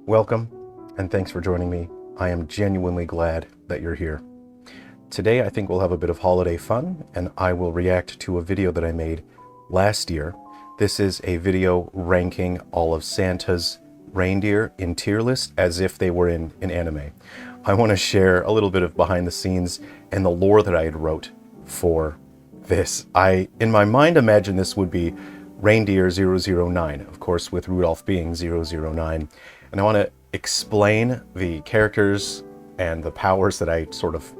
Welcome, and thanks for joining me. I am genuinely glad that you're here. Today I think we'll have a bit of holiday fun, and I will react to a video that I made last year. This is a video ranking all of Santa's reindeer in tier list as if they were in an anime. I want to share a little bit of behind the scenes and the lore that I had wrote for this. I, in my mind, imagine this would be Reindeer 009, of course, with Rudolph being 009. And I want to explain the characters and the powers that I sort of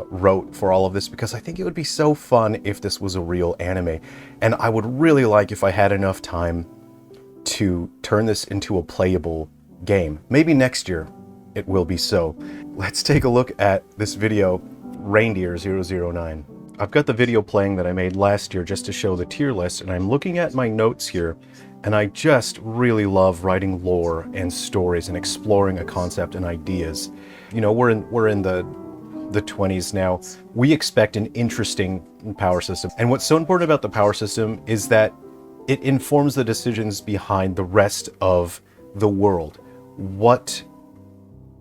wrote for all of this, because I think it would be so fun if this was a real anime. And I would really like if I had enough time to turn this into a playable game. Maybe next year it will be so. Let's take a look at this video, Reindeer 009. I've got the video playing that I made last year just to show the tier list, and I'm looking at my notes here, and I just really love writing lore and stories and exploring a concept and ideas. You know, we're in the 20s now. We expect an interesting power system. And what's so important about the power system is that it informs the decisions behind the rest of the world. What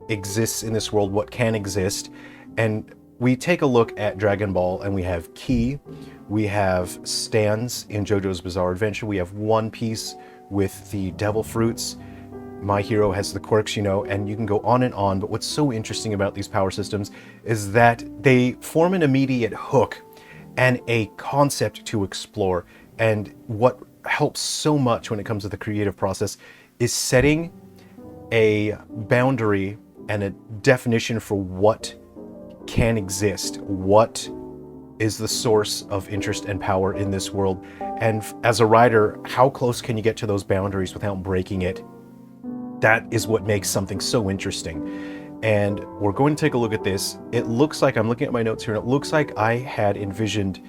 exists in this world, what can exist. And we take a look at Dragon Ball, and we have Ki, we have stands in JoJo's Bizarre Adventure, we have One Piece with the Devil Fruits, My Hero has the quirks, you know, and you can go on and on. But what's so interesting about these power systems is that they form an immediate hook and a concept to explore. And what helps so much when it comes to the creative process is setting a boundary and a definition for what can exist, what is the source of interest and power in this world. And as a writer, how close can you get to those boundaries without breaking it? That is what makes something so interesting. And we're going to take a look at this. It looks like, I'm looking at my notes here, and it looks like I had envisioned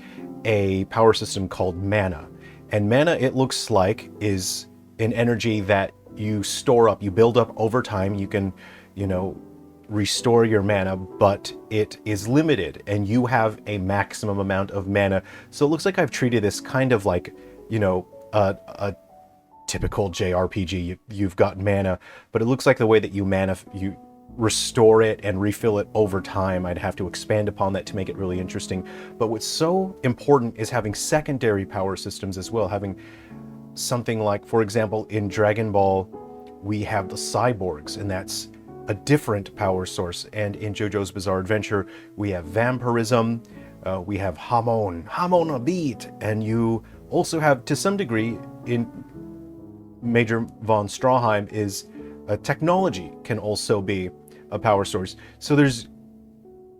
a power system called mana. And mana, it looks like, is an energy that you store up, you build up over time. You can, you know, restore your mana, but it is limited and you have a maximum amount of mana. So it looks like I've treated this kind of like, you know, a typical JRPG. You've got mana, but it looks like the way that you restore it and refill it over time. I'd have to expand upon that to make it really interesting. But what's so important is having secondary power systems as well. Having something like, for example, in Dragon Ball, we have the cyborgs, and that's a different power source. And in JoJo's Bizarre Adventure, we have vampirism, we have Hamon a beat, and you also have, to some degree, in Major von Strawheim, is technology can also be a power source. So there's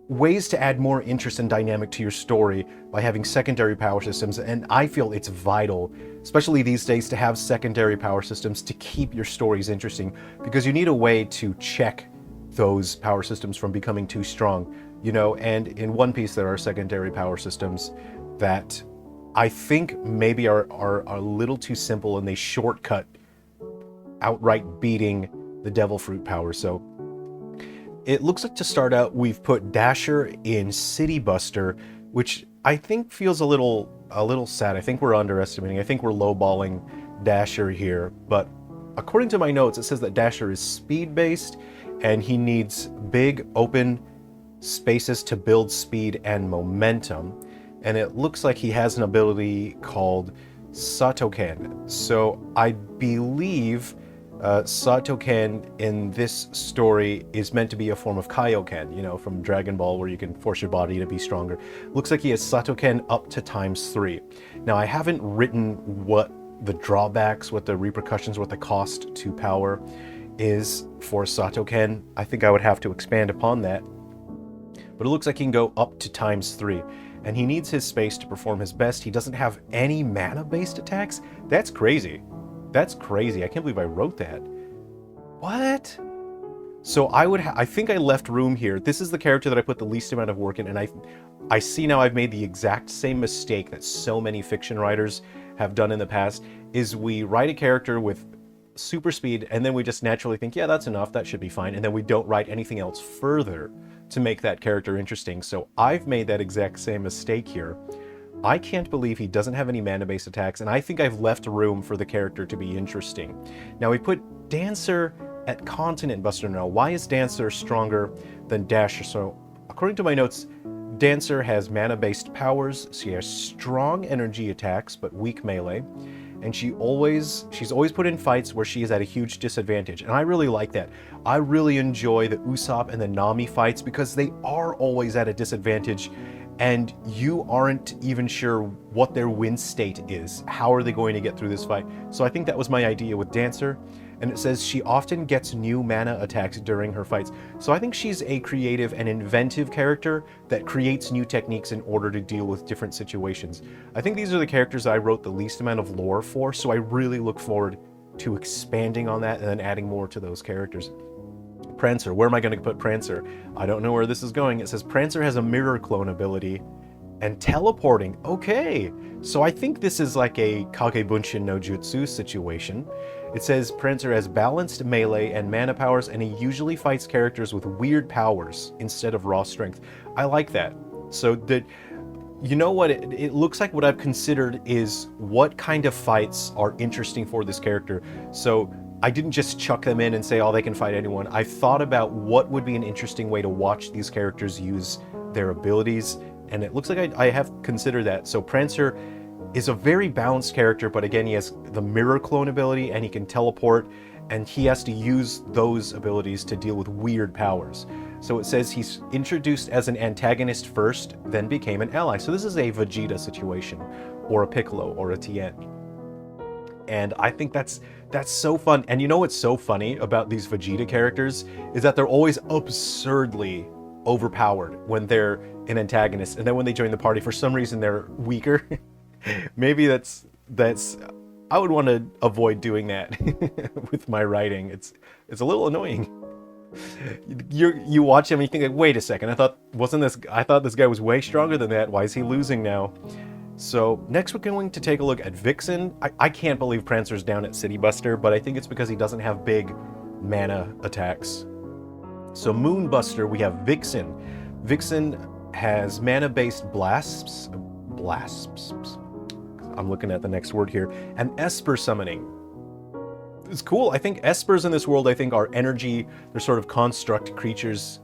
ways to add more interest and dynamic to your story by having secondary power systems, and I feel it's vital, especially these days, to have secondary power systems to keep your stories interesting, because you need a way to check those power systems from becoming too strong, you know. And in One Piece there are secondary power systems that I think maybe are a little too simple, and they shortcut outright beating the Devil Fruit power. So it looks like, to start out, we've put Dasher in City Buster, which I think feels a little sad. I think we're underestimating. I think we're lowballing Dasher here. But according to my notes, it says that Dasher is speed-based, and he needs big open spaces to build speed and momentum. And it looks like he has an ability called Satoken. So I believe Satoken in this story is meant to be a form of Kaioken, you know, from Dragon Ball, where you can force your body to be stronger. Looks like he has Satoken up to ×3. Now, I haven't written what the drawbacks, what the repercussions, what the cost to power is for Satoken. I think I would have to expand upon that. But it looks like he can go up to ×3. And he needs his space to perform his best. He doesn't have any mana-based attacks? That's crazy. That's crazy. I can't believe I wrote that. What? So I think I left room here. This is the character that I put the least amount of work in, and I see now I've made the exact same mistake that so many fiction writers have done in the past, is we write a character with super speed, and then we just naturally think, yeah, that's enough, that should be fine, and then we don't write anything else further to make that character interesting. So I've made that exact same mistake here. I can't believe he doesn't have any mana-based attacks, and I think I've left room for the character to be interesting. Now, we put Dancer at Continent Buster now. Why is Dancer stronger than Dasher? So, according to my notes, Dancer has mana-based powers. She has strong energy attacks, but weak melee. And she's always put in fights where she is at a huge disadvantage. And I really like that. I really enjoy the Usopp and the Nami fights because they are always at a disadvantage and you aren't even sure what their win state is. How are they going to get through this fight? So I think that was my idea with Dancer. And it says she often gets new mana attacks during her fights. So I think she's a creative and inventive character that creates new techniques in order to deal with different situations. I think these are the characters I wrote the least amount of lore for, so I really look forward to expanding on that and then adding more to those characters. Prancer, where am I going to put Prancer? I don't know where this is going. It says Prancer has a mirror clone ability and teleporting. Okay, so I think this is like a Kagebunshin no Jutsu situation. It says Prancer has balanced melee and mana powers, and he usually fights characters with weird powers instead of raw strength. I like that. So you know what, it looks like what I've considered is what kind of fights are interesting for this character. So I didn't just chuck them in and say, oh, they can fight anyone. I thought about what would be an interesting way to watch these characters use their abilities, and it looks like I have considered that. So Prancer is a very balanced character, but again, he has the mirror clone ability and he can teleport, and he has to use those abilities to deal with weird powers. So it says he's introduced as an antagonist first, then became an ally. So this is a Vegeta situation, or a Piccolo, or a Tien. And I think that's so fun. And you know what's so funny about these Vegeta characters is that they're always absurdly overpowered when they're an antagonist, and then when they join the party, for some reason they're weaker. Maybe that's I would want to avoid doing that with my writing. It's a little annoying. You watch him and you think like, wait a second, I thought this guy was way stronger than that. Why is he losing now? So next we're going to take a look at Vixen. I can't believe Prancer's down at City Buster, but I think it's because he doesn't have big mana attacks. So Moonbuster, we have Vixen. Vixen has mana-based blasts. I'm looking at the next word here. And Esper summoning. It's cool. I think Espers in this world, I think, are energy. They're sort of construct creatures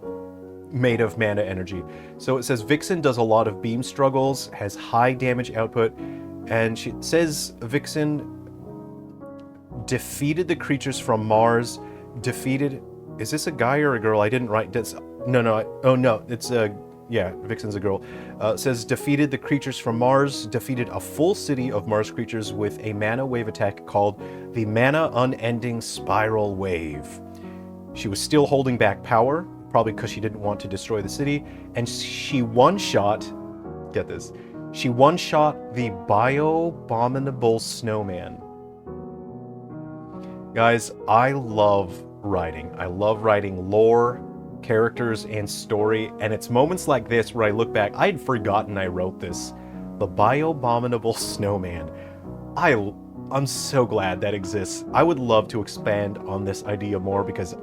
made of mana energy. So it says Vixen does a lot of beam struggles, has high damage output, and she says Vixen defeated the creatures from Mars. Is this a guy or a girl? I didn't write this. No, it's a... Yeah, Vixen's a girl. Says defeated the creatures from Mars, defeated a full city of Mars creatures with a mana wave attack called the Mana Unending Spiral Wave. She was still holding back power, probably because she didn't want to destroy the city, and she one-shot, get this, she one-shot the Bio-Abominable Snowman. Guys, I love writing. I love writing lore, characters, and story, and it's moments like this where I look back, I had forgotten I wrote this. The Bio-Abominable Snowman. I'm so glad that exists. I would love to expand on this idea more, because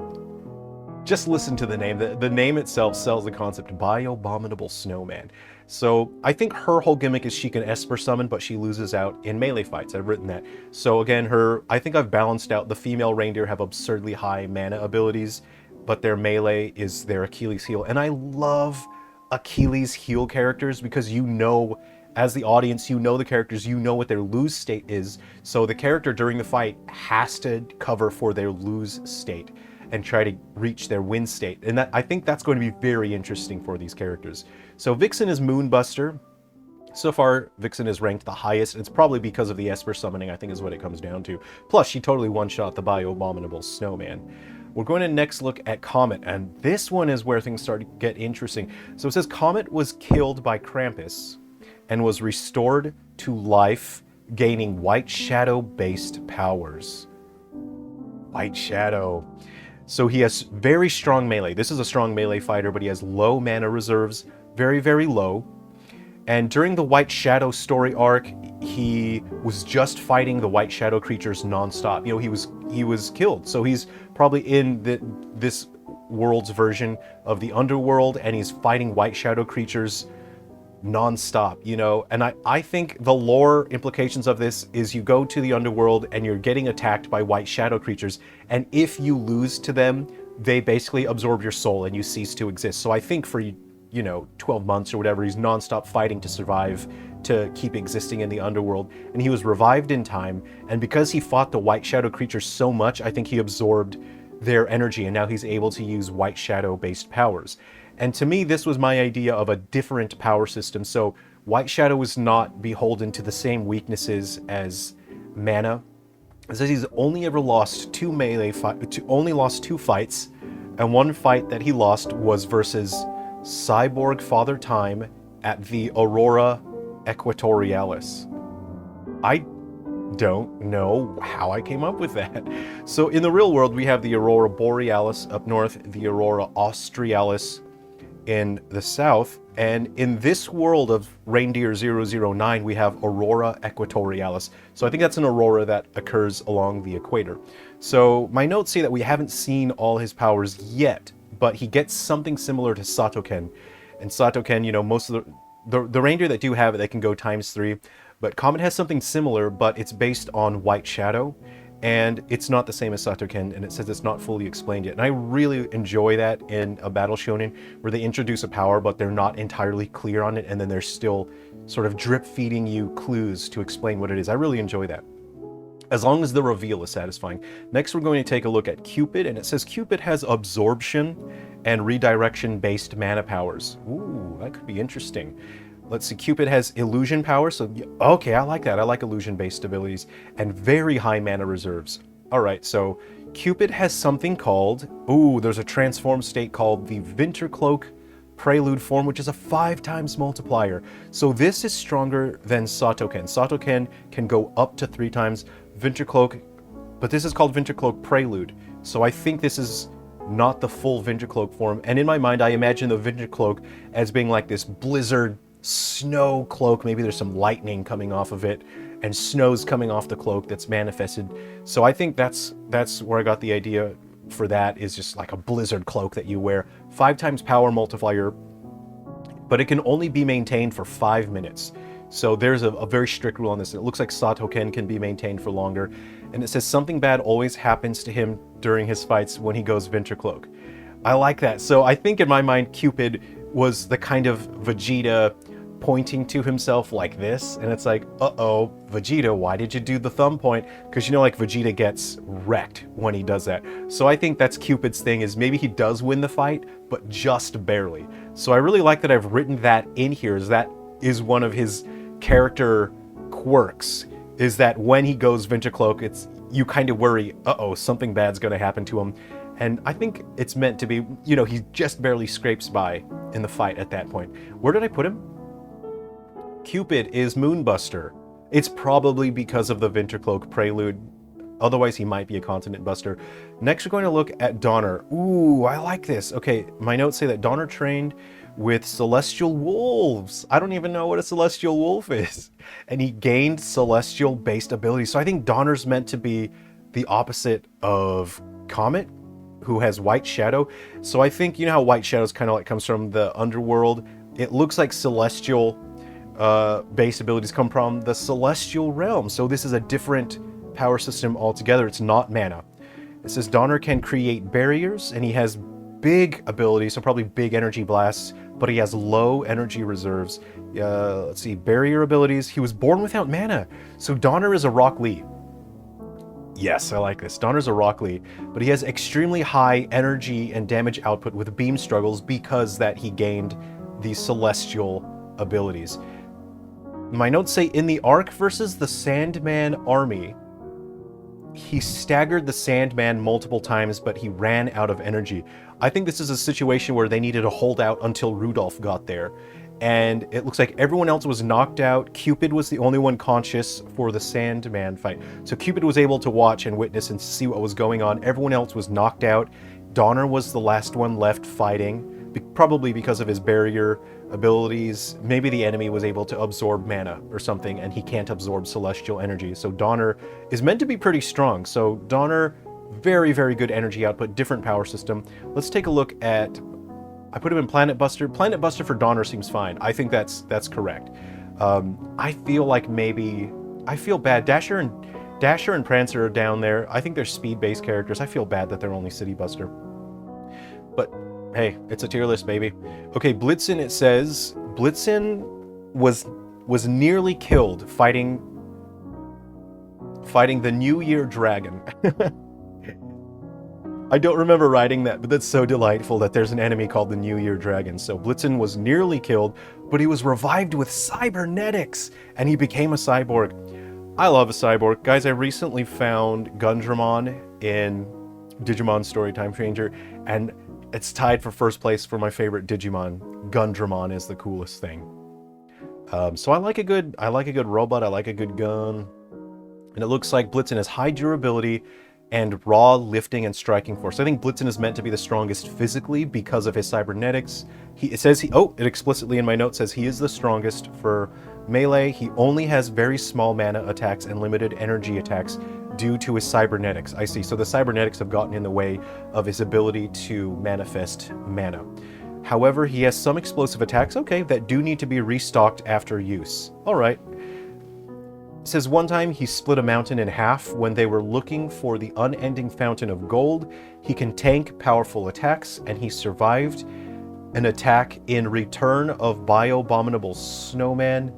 just listen to the name. The name itself sells the concept, Bio-Abominable Snowman. So I think her whole gimmick is she can Esper summon, but she loses out in melee fights. I've written that. So again, I think I've balanced out. The female reindeer have absurdly high mana abilities, but their melee is their Achilles heel. And I love Achilles heel characters because you know, as the audience, you know the characters, you know what their lose state is. So the character during the fight has to cover for their lose state and try to reach their win state. And I think that's going to be very interesting for these characters. So Vixen is Moonbuster. So far, Vixen is ranked the highest. It's probably because of the Esper summoning, I think is what it comes down to. Plus, she totally one-shot the Bio-Abominable Snowman. We're going to next look at Comet, and this one is where things start to get interesting. So it says Comet was killed by Krampus and was restored to life, gaining White Shadow-based powers. White Shadow. So he has very strong melee. This is a strong melee fighter, but he has low mana reserves, very, very low. And during the White Shadow story arc, he was just fighting the White Shadow creatures nonstop. You know, he was killed. So he's probably in this world's version of the underworld, and he's fighting White Shadow creatures non-stop, you know? And I think the lore implications of this is you go to the underworld and you're getting attacked by white shadow creatures, and if you lose to them, they basically absorb your soul and you cease to exist. So I think for, you know, 12 months or whatever, he's non-stop fighting to survive, to keep existing in the underworld. And he was revived in time, and because he fought the white shadow creatures so much, I think he absorbed their energy, and now he's able to use white shadow based powers. And to me, this was my idea of a different power system. So white shadow is not beholden to the same weaknesses as mana. It says he's only ever lost two fights, and one fight that he lost was versus Cyborg Father Time at the Aurora Equatorialis. I don't know how I came up with that. So in the real world, we have the Aurora Borealis up north, the Aurora Australis in the south, and in this world of Reindeer 009, we have Aurora Equatorialis. So I think that's an aurora that occurs along the equator. So my notes say that we haven't seen all his powers yet, but he gets something similar to Satoken. And Satoken, you know, most of the reindeer that do have it, they can go ×3. But Comet has something similar, but it's based on white shadow, and it's not the same as Satoken, and it says it's not fully explained yet. And I really enjoy that in a battle shonen, where they introduce a power, but they're not entirely clear on it, and then they're still sort of drip feeding you clues to explain what it is. I really enjoy that, as long as the reveal is satisfying. Next, we're going to take a look at Cupid, and it says Cupid has absorption and redirection based mana powers. Ooh, that could be interesting. Let's see, Cupid has illusion power, so okay, I like that. I like illusion-based abilities, and very high mana reserves. All right, so Cupid has something called, there's a transform state called the Wintercloak Prelude form, which is a 5x multiplier. So this is stronger than Satoken. Satoken can go up to 3x. Wintercloak, but this is called Wintercloak Prelude. So I think this is not the full Wintercloak form. And in my mind, I imagine the Wintercloak as being like this blizzard snow cloak. Maybe there's some lightning coming off of it and snow's coming off the cloak that's manifested. So I think that's where I got the idea for that, is just like a blizzard cloak that you wear. 5x power multiplier, but it can only be maintained for 5 minutes. So there's a very strict rule on this. It looks like Satoken can be maintained for longer. And it says something bad always happens to him during his fights when he goes Wintercloak. I like that. So I think in my mind, Cupid was the kind of Vegeta pointing to himself like this, and it's like, uh-oh, Vegeta, why did you do the thumb point? Because you know, like, Vegeta gets wrecked when he does that. So I think that's Cupid's thing, is maybe he does win the fight, but just barely. So I really like that I've written that in here, is that is one of his character quirks, is that when he goes Wintercloak, it's, you kind of worry, uh-oh, something bad's gonna happen to him. And I think it's meant to be, you know, he just barely scrapes by in the fight at that point. Where did I put him? Cupid is Moonbuster. It's probably because of the Wintercloak Prelude. Otherwise, he might be a Continent Buster. Next, we're going to look at Donner. Ooh, I like this. Okay, my notes say that Donner trained with Celestial Wolves. I don't even know what a Celestial Wolf is. And he gained Celestial-based abilities. So I think Donner's meant to be the opposite of Comet, who has White Shadow. So I think, you know how White Shadow's kind of like comes from the underworld? It looks like Celestial base abilities come from the Celestial realm. So this is a different power system altogether. It's not mana. It says Donner can create barriers, and he has big abilities, so probably big energy blasts, but he has low energy reserves. Let's see, barrier abilities. He was born without mana. So Donner is a Rock Lee. Yes, I like this. Donner's a Rock Lee, but he has extremely high energy and damage output with beam struggles because that he gained these Celestial abilities. My notes say in the arc versus the Sandman army, he staggered the Sandman multiple times, but he ran out of energy. I think this is a situation where they needed to hold out until Rudolph got there. And it looks like everyone else was knocked out. Cupid was the only one conscious for the Sandman fight. So Cupid was able to watch and witness and see what was going on. Everyone else was knocked out. Donner was the last one left fighting, probably because of his barrier abilities. Maybe the enemy was able to absorb mana or something, and he can't absorb celestial energy. So Donner is meant to be pretty strong. So Donner, very, very good energy output, different power system. Let's take a look at, I put him in Planet Buster. Planet Buster for Donner seems fine. I think that's correct. I feel like maybe... I feel bad. Dasher and Prancer are down there. I think they're speed-based characters. I feel bad that they're only City Buster. But, hey, it's a tier list, baby. Okay, Blitzen, it says... Blitzen was nearly killed fighting the New Year Dragon. I don't remember writing that, but that's so delightful that there's an enemy called the New Year Dragon. So Blitzen was nearly killed, but he was revived with cybernetics, and he became a cyborg. I love a cyborg. Guys, I recently found Gundramon in Digimon Storytime Changer, and it's tied for first place for my favorite Digimon. Gundramon is the coolest thing. So I like a good robot, I like a good gun. And it looks like Blitzen has high durability and raw lifting and striking force. I think Blitzen is meant to be the strongest physically because of his cybernetics. It explicitly in my note says he is the strongest for melee. He only has very small mana attacks and limited energy attacks due to his cybernetics. I see, so the cybernetics have gotten in the way of his ability to manifest mana. However, he has some explosive attacks, okay, that do need to be restocked after use. All right. It says one time he split a mountain in half when they were looking for the unending fountain of gold. He can tank powerful attacks, and he survived an attack in Return of Bio-Abominable Snowman,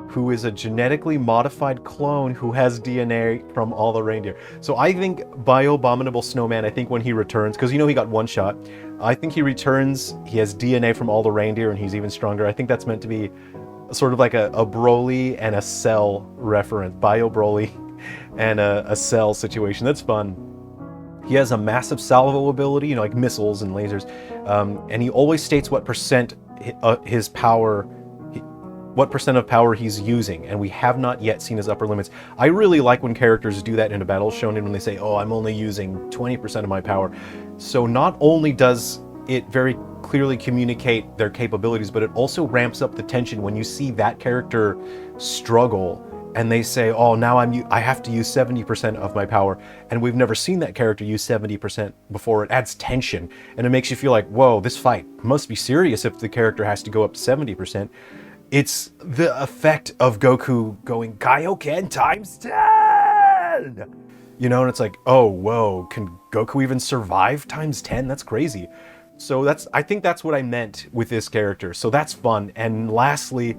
who is a genetically modified clone who has DNA from all the reindeer. So I think Bio-Abominable Snowman, I think when he returns, because you know he got one shot, I think he returns, he has DNA from all the reindeer, and he's even stronger. I think that's meant to be sort of like a Broly and a Cell reference, Bio Broly and a Cell situation. That's fun. He has a massive salvo ability, you know, like missiles and lasers, and he always states what percent his power, what percent of power he's using, and we have not yet seen his upper limits. I really like when characters do that in a battle shonen when they say, oh, I'm only using 20% of my power. So not only does it very clearly communicate their capabilities, but it also ramps up the tension when you see that character struggle and they say, oh, now I have to use 70% of my power, and we've never seen that character use 70% before. It adds tension, and it makes you feel like, whoa, this fight must be serious if the character has to go up to 70%. It's the effect of Goku going Kaioken times 10! You know, and it's like, oh, whoa, can Goku even survive times 10? That's crazy. So I think that's what I meant with this character. So that's fun. And lastly,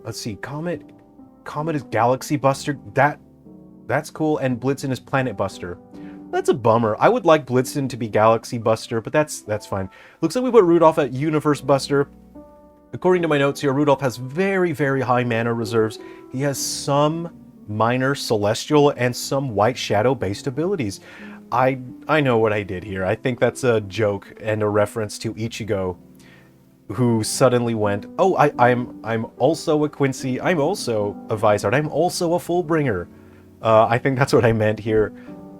let's see, Comet is Galaxy Buster. That's cool. And Blitzen is Planet Buster. That's a bummer. I would like Blitzen to be Galaxy Buster, but that's fine. Looks like we put Rudolph at Universe Buster. According to my notes here, Rudolph has very, very high mana reserves. He has some minor celestial and some white shadow based abilities. I know what I did here. I think that's a joke and a reference to Ichigo, who suddenly went, oh, I'm also a Quincy, I'm also a Vizard, I'm also a Fullbringer. I think that's what I meant here.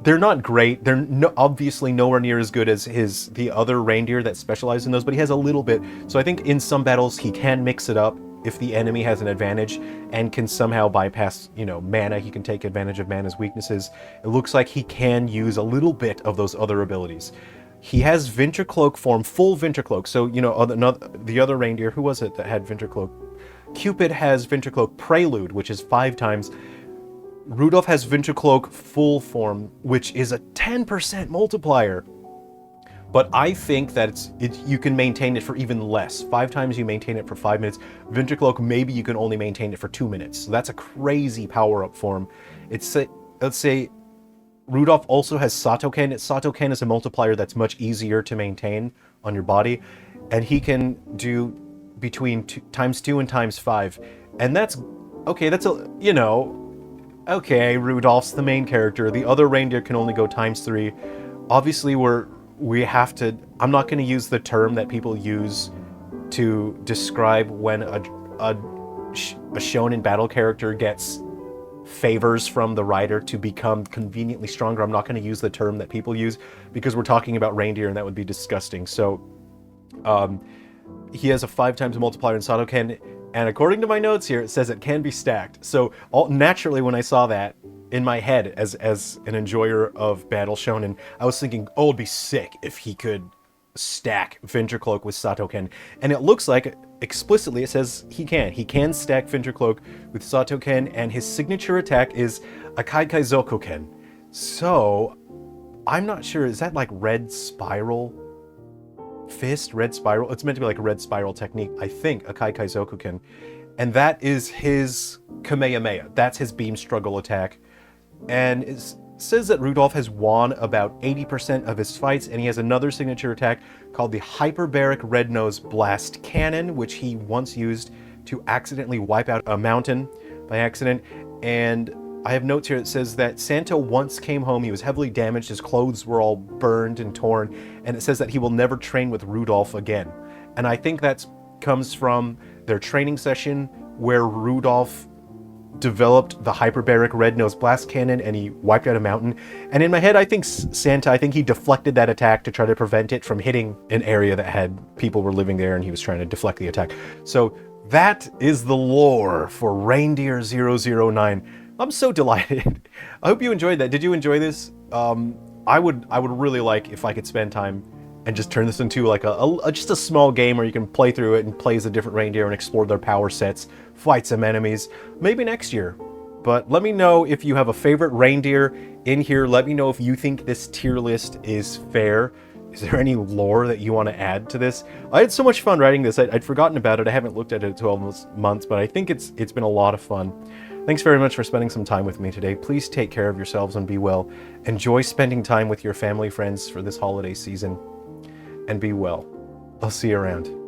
They're not great. They're obviously nowhere near as good as the other reindeer that specialize in those, but he has a little bit. So I think in some battles he can mix it up if the enemy has an advantage and can somehow bypass, you know, mana. He can take advantage of mana's weaknesses. It looks like he can use a little bit of those other abilities. He has Ventricloak form, full Ventricloak. So, you know, the other reindeer, who was it that had Ventricloak? Cupid has Ventricloak Prelude, which is 5 times. Rudolph has Ventricloak full form, which is a 10% multiplier. But I think that you can maintain it for even less. 5 times you maintain it for 5 minutes. Ventricloak, maybe you can only maintain it for 2 minutes. So that's a crazy power-up form. Let's say Rudolph also has Satoken. Satoken is a multiplier that's much easier to maintain on your body. And he can do between times 2 and times 5. And that's, okay, that's a, you know, okay, Rudolph's the main character. The other reindeer can only go times 3. Obviously, we have to, I'm not going to use the term that people use to describe when a shonen battle character gets favors from the writer to become conveniently stronger. I'm not going to use the term that people use because we're talking about reindeer and that would be disgusting. So he has a 5 times multiplier in Satoken, and according to my notes here, it says it can be stacked. So naturally when I saw that, in my head, as an enjoyer of battle shonen, I was thinking, oh, it'd be sick if he could stack Ventricloak with Satoken. And it looks like, explicitly, it says he can. He can stack Ventricloak with Satoken, and his signature attack is Akaikai Zokoken. So, I'm not sure, is that like Red Spiral Fist? Red Spiral? It's meant to be like a Red Spiral technique, I think, Akaikai Zokoken. And that is his Kamehameha. That's his Beam Struggle attack. And it says that Rudolph has won about 80% of his fights, and he has another signature attack called the Hyperbaric Red Nose Blast Cannon, which he once used to accidentally wipe out a mountain by accident. And I have notes here that says that Santa once came home, he was heavily damaged, his clothes were all burned and torn, and it says that he will never train with Rudolph again. And I think that comes from their training session where Rudolph developed the Hyperbaric Red Nose Blast Cannon and he wiped out a mountain. And in my head, I think Santa, I think he deflected that attack to try to prevent it from hitting an area that had people were living there, and he was trying to deflect the attack. So that is the lore for Reindeer 009. I'm so delighted. I hope you enjoyed that. Did you enjoy this? I would really like if I could spend time and just turn this into like just a small game where you can play through it and play as a different reindeer and explore their power sets, fight some enemies, maybe next year. But let me know if you have a favorite reindeer in here. Let me know if you think this tier list is fair. Is there any lore that you want to add to this? I had so much fun writing this. I'd forgotten about it. I haven't looked at it in 12 months, but I think it's been a lot of fun. Thanks very much for spending some time with me today. Please take care of yourselves and be well. Enjoy spending time with your family, friends for this holiday season. And be well. I'll see you around.